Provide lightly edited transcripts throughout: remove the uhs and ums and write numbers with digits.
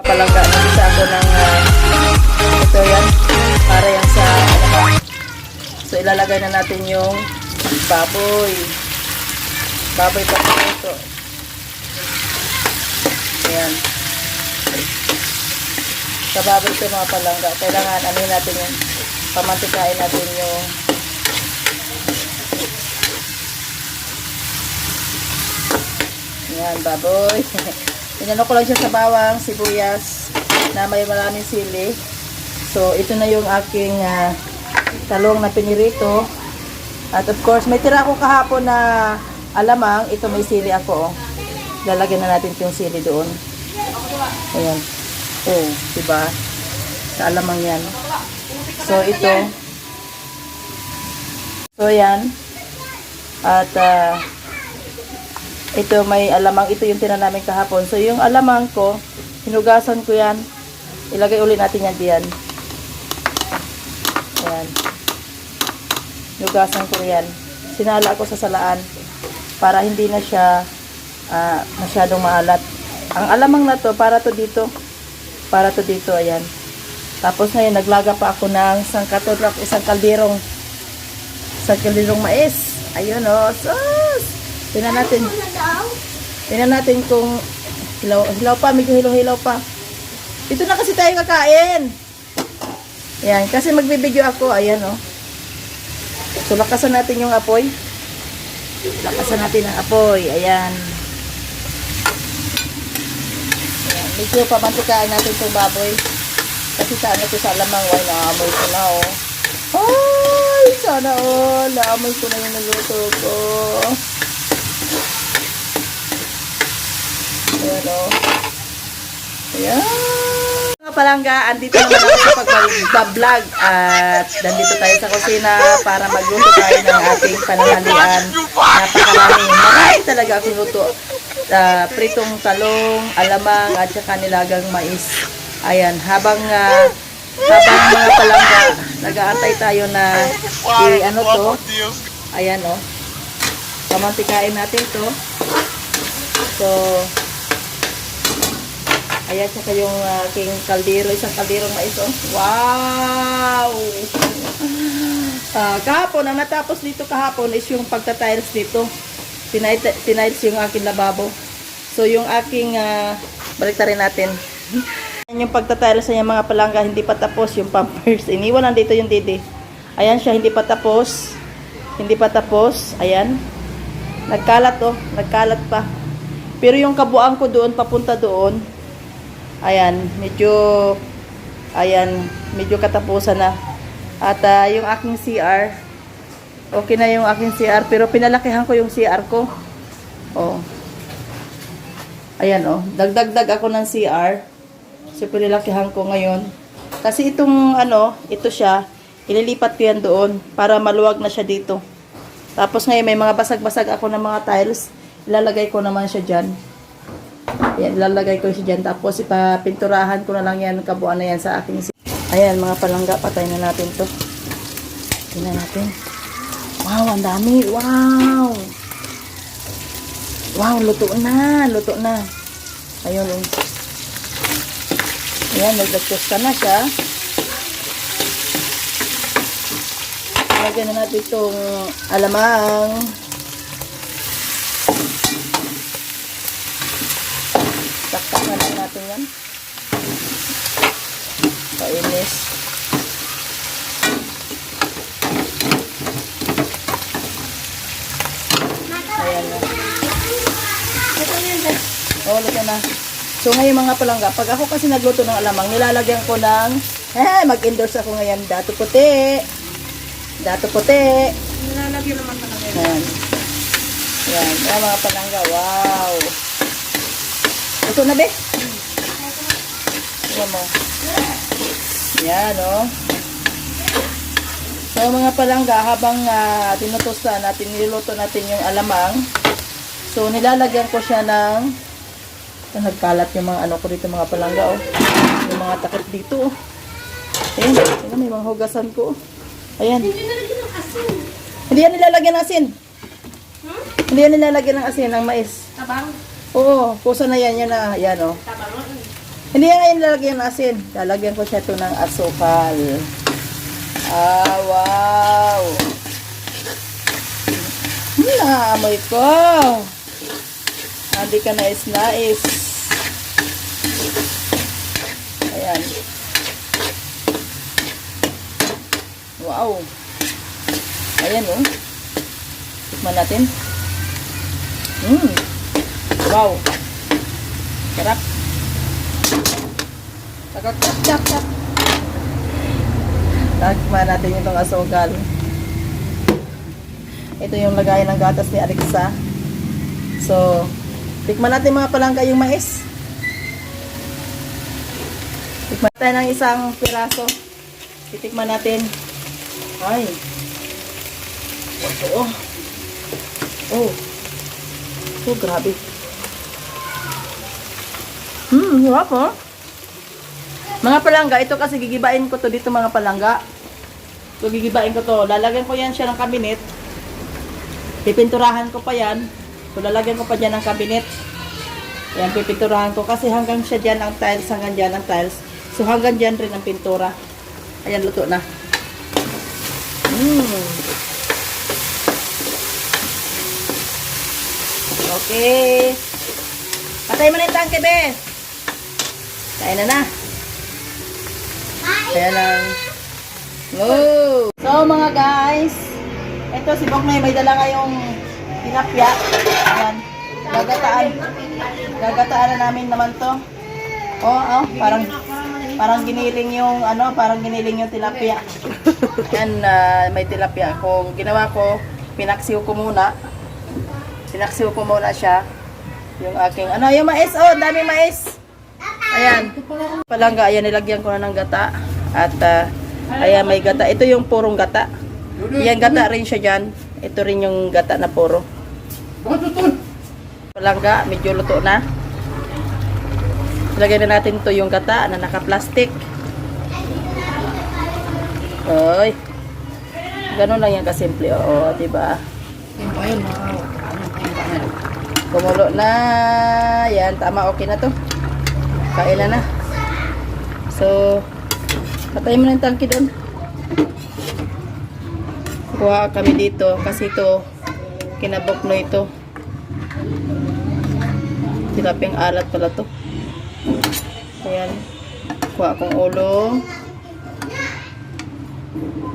palangga. Nagisa ako ng ito yan. Para yan sa so ilalagay na natin yung baboy. Baboy pa ito. Ayan. Sa baboy ito mga palangga. Kailangan ano natin yun. Pamantikain natin yung ayan, baboy. Inano ko lang siya sa bawang, sibuyas na may maraming sili. So, ito na yung aking talong na pinirito. At of course, may tira ako kahapon na alamang. Ito may sili ako. Oh. Lalagyan na natin yung sili doon. Ayan. Oh, diba? Sa alamang yan. So, ito. So, yan. At, ito may alamang, ito yung tira namin kahapon. So yung alamang ko, hinugasan ko yan. Ilagay ulit natin yan diyan. Ayan. Hinugasan ko yan. Sinala ko sa salaan para hindi na siya masyadong maalat. Ang alamang na to, para to dito. Para to dito, ayan. Tapos ngayon, naglaga pa ako ng isang kalderong mais. Ayun o, sus! Tingnan natin kung hilaw pa, medyo hilaw pa. Ito na kasi tayo kakain. Ayan, kasi magbibideo ako. Ayan, oh. So, lakasan natin yung apoy. Lakasan natin ang apoy. Ayan. Ayan. Medyo pamantikain natin itong baboy. Kasi sa ano ko sa lamang, why naamoy ko na, oh. Ay, sana, oh. Naamoy ko na yung naluto ko. Ayan o. Ayan. Mga palangga, andito naman ako sa pag-vlog at nandito tayo sa kusina para magluto tayo ng ating pananghalian. Napakarami. Marami talaga akong luto. Pritong talong, alamang at saka nilagang mais. Ayan. Habang mga palangga, nag-aantay tayo na ano to. Ayan o. Pamantikain natin to. So, ayan, saka yung aking kaldero, isang kalderong mais, oh. Wow! Kahapon, ang natapos dito kahapon is yung pagta-tiles dito. Tiniles yung aking lababo. So, yung aking, balik rin natin. Yung pagta-tiles niya mga palangga, hindi pa tapos yung pampers. Iniwan lang dito yung didi. Ayan siya, hindi pa tapos. Hindi pa tapos. Ayan. Nagkalat, oh. Nagkalat pa. Pero yung kabuang ko doon, papunta doon, ayan, medyo katapusan na. At yung aking CR, okay na yung aking CR, pero pinalakihan ko yung CR ko. Oh. Ayan, oh. Dagdag ako ng CR. So, pinalakihan ko ngayon. Kasi itong, ito siya, ililipat ko yan doon para maluwag na siya dito. Tapos ngayon, may mga basag-basag ako ng mga tiles. Ilalagay ko naman siya dyan. Ayan, ilalagay ko siya dyan. Tapos ipapinturahan ko na lang yan. Kabuuan na yan sa aking. Ayan, mga palangga. Patay na natin to. Tingnan natin. Wow, ang dami. Wow. Wow, luto na. Luto na. Ayun. Ayan, nag-gas ka na siya. Lagyan na natin itong alamang. Taktak na lang natin yan. Painis. Ayan na. Oh, luto na. So ngayon mga palangga, pag ako kasi nagluto ng alamang, nilalagyan ko ng, mag-endorse ako ngayon, dato puti. Dato puti. Nilalagyan naman talaga. Ayan. Ayan, ayan mga palangga, wow. Ito na, be? Ayan mo. Yan, oh. So, mga palangga, habang tinutusta natin, niluluto natin yung alamang. So, nilalagyan ko siya ng, nagkalat yung mga ko dito, mga palangga, oh. Yung mga takip dito, oh. Ayan, ayan, may mga hugasan ko, oh. Ayan. Hindi yan nilalagyan ng asin. Hindi yan nilalagyan ng asin, ng mais. Tabang? Oo, pusa na yan, yan na, yan, oh. Tabang? Hindi yan ngayon lalagyan ng asin. Lalagyan ko siya ito ng asukal. Ah, wow! Naamoy ko! Hindi ka nais-nais. Ayan. Wow! Ayan, oh. Tikman natin. Wow! Sarap! Takak-tak-tak-tak! Tikman natin itong asukal. Ito yung lagayan ng gatas ni Alexa. So, tikman natin mga palangga yung mais. Tikman tayo ng isang piraso. Titikman natin. Ay. Oh. Oh. Oh, grabe. Sarap oh. Mga palangga, ito kasi gigibain ko to dito mga palangga. So, gigibain ko to. Lalagyan ko yan siya ng kabinet. Pipinturahan ko pa yan. So, lalagyan ko pa dyan ng kabinet. Ayan, pipinturahan ko. Kasi hanggang siya dyan ang tiles, hanggang dyan ang tiles. So, hanggang dyan rin ang pintura. Ayan, luto na. Okay. Patay mo na yung tangke, be. Kain na na. Ayan lang. Oh. So, mga guys. Ito, si Boknoy, may dala ngayong tilapia. Ayan. Gagataan na namin naman to. Oh, parang giniling yung, parang giniling yung tilapia. Ayan, may tilapia. Kung ginawa ko, pinaksiw ko muna. Pinaksiw ko muna siya. Yung aking, yung mais. Oh, dami mais. Ayan. Palangga, ayan, nilagyan ko na ng gata. At, ayan, may gata. Ito yung purong gata. Yan, gata rin siya dyan. Ito rin yung gata na puro. Palangga, medyo luto na. Lagyan na natin to yung gata na naka-plastic. Oy. Ganun lang yan kasimple. Oo, diba? Kumulo na. Yan, tama. Okay na to. Kain na na. So, patayin mo na yung tangki doon. Kuha kami dito kasi ito kinabokno ito. Tilaping alat pala to. Ayan. Kuha akong ulo.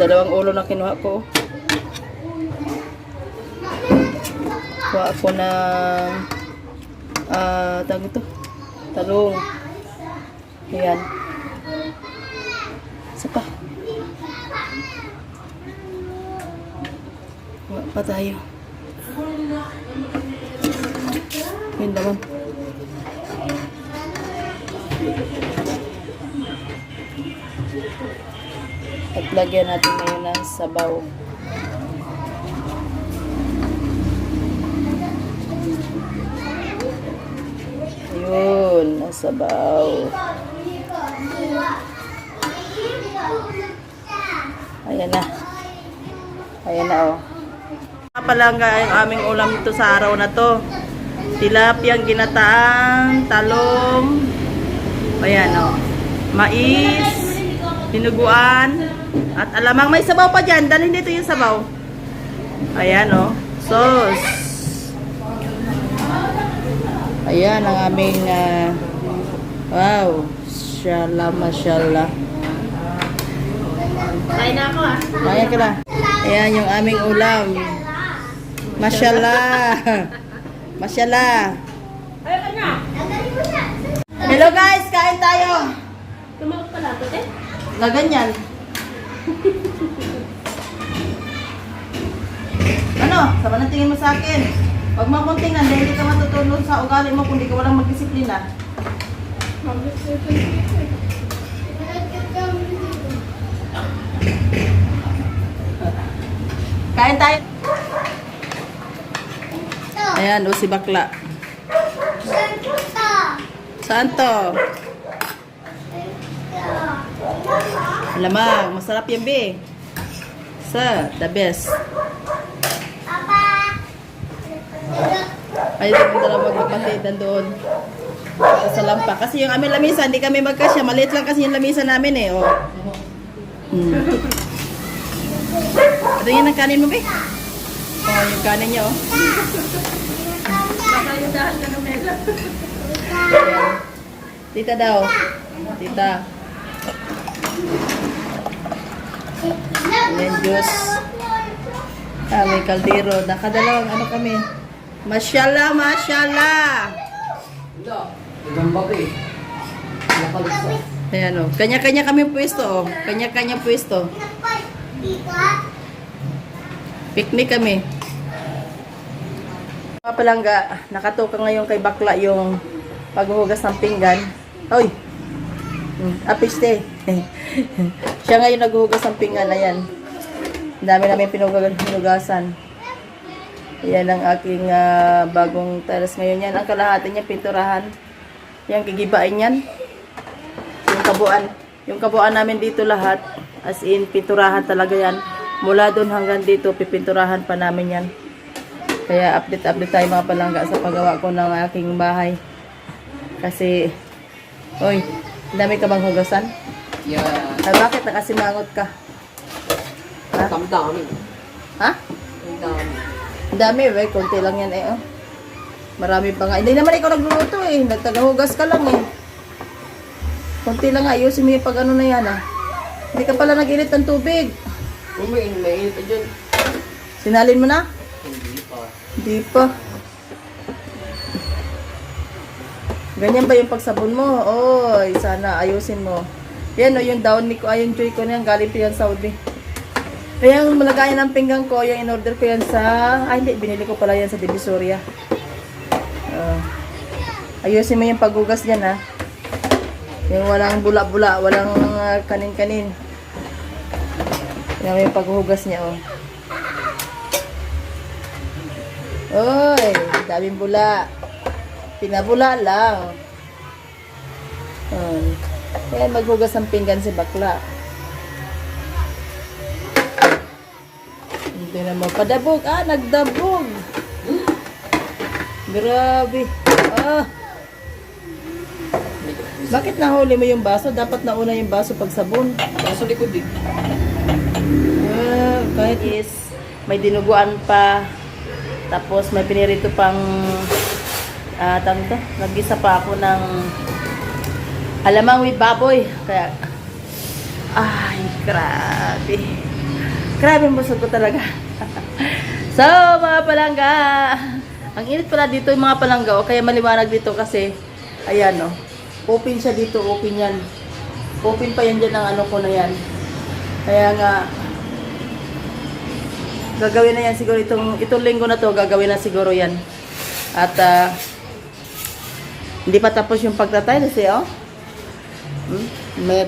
Dalawang ulo na kinuha ko. Kuha ako ng tawag ito. Talong. Ayan. Isa pa. Kuha pa tayo. Yun naman. At lagyan natin ngayon ng sabaw. Ayun, ang sabaw. Ayan na. Ayan na oh. Palangga yung aming ulam nito sa araw na to. Tilapiyang ginataang talong. Ayan oh. Mais, dinuguan, at alamang may sabaw pa dyan. Dalhin dito yung sabaw. Ayan oh. Sauce. Ayan ang aming wow. Mashallah, mashallah. Kain na ako ah. Kaya ka na. Ayan yung aming ulam. Mashallah. Mashallah. Ayun na. Hello guys, kain tayo. Tumawag pala ito eh. Na ganyan. Ano? Sama na tingin mo sa akin. Pag makunting na, hindi ka matutulog sa ugali mo kung di ka walang magdisiplina. Kain tayo. Ayan, o si bakla. Saan to? Alamang, masarap yan, be. The best. Ay, hindi mo na magkapatid doon. Ito sa lampa. Kasi yung aming lamisa, hindi kami magkasya. Maliit lang kasi yung lamisa namin eh. Oh. Ito yan ang kanin mo, be. Oh, yung kanin niya, oh. Baka yung dahan ka ng mega. Tita daw. Tita. Ayan, juice. May kaldero. Nakadalawang ano kami. Mashallah, mashallah. Ayan, oh. Kanya-kanya kami pwesto, oh. Kanya-kanya pwesto. Picnic kami. Mga palangga, nakatuka ngayon kay bakla yung paghuhugas ng pinggan. Hoy! Apiste. Siya ngayon naghuhugas ng pinggan. Ayan. Ang dami namin pinugasan. Ayan ang aking bagong tiles ngayon. Yan ang kalahati niya, pinturahan. Yan, gigibain yan. Yung kabuuan namin dito lahat. As in, pinturahan talaga yan. Mula doon hanggang dito, pipinturahan pa namin yan. Kaya update tayo mga palangga sa paggawa ko ng aking bahay. Kasi, oy, dami ka bang hugasan? Yeah. Ay, bakit nakasimangot ka? Ha? Ang dami. Ha? Ang dami. Ang dami, eh. Kunti lang yan eh, oh. Marami pa nga. Hindi naman ikaw nagluluto eh. Nagtagahugas ka lang eh. Kunti lang nga. Ayusin mo yung pag ano na yan ah. Hindi ka pala nag-init ng tubig. May pa dyan. Sinalin mo na? Hindi pa. Hindi pa. Ganyan ba yung pagsabon mo? Oy, sana ayusin mo. Yan o, yung down ni ko, yung joy ko na yan, galing pa yan Saudi. Kaya yung malagayan ng pinggang ko, yung in-order ko yan sa, hindi, binili ko pala yan sa Divisoria. Ayusin mo yung paghugas dyan ha. Yung walang bula-bula, walang kanin-kanin. Yan yung paghugas niya oh. Oy, daming bula. Pinabula lang. Kaya maghugas ng pinggan si bakla. Hindi na mo padabog. Nagdabog. Grabe. Bakit nahuli mo yung baso? Dapat nauna yung baso pag sabon. Nasa likod eh. Kahit is may dinuguan pa. Tapos may pinirito pang nag-isa pa ako ng alamang with baboy. Kaya, ay, grabe. Grabe ang busog ko talaga. So, mga palangga, ang init pala dito yung mga palangga, o kaya maliwanag dito kasi, ayan, o. Open siya dito, open yan. Open pa yan dyan ang ano ko na yan. Kaya nga, gagawin na yan siguro itong linggo na to, gagawin na siguro yan. At, hindi pa tapos yung pagtatiles eh, oh. May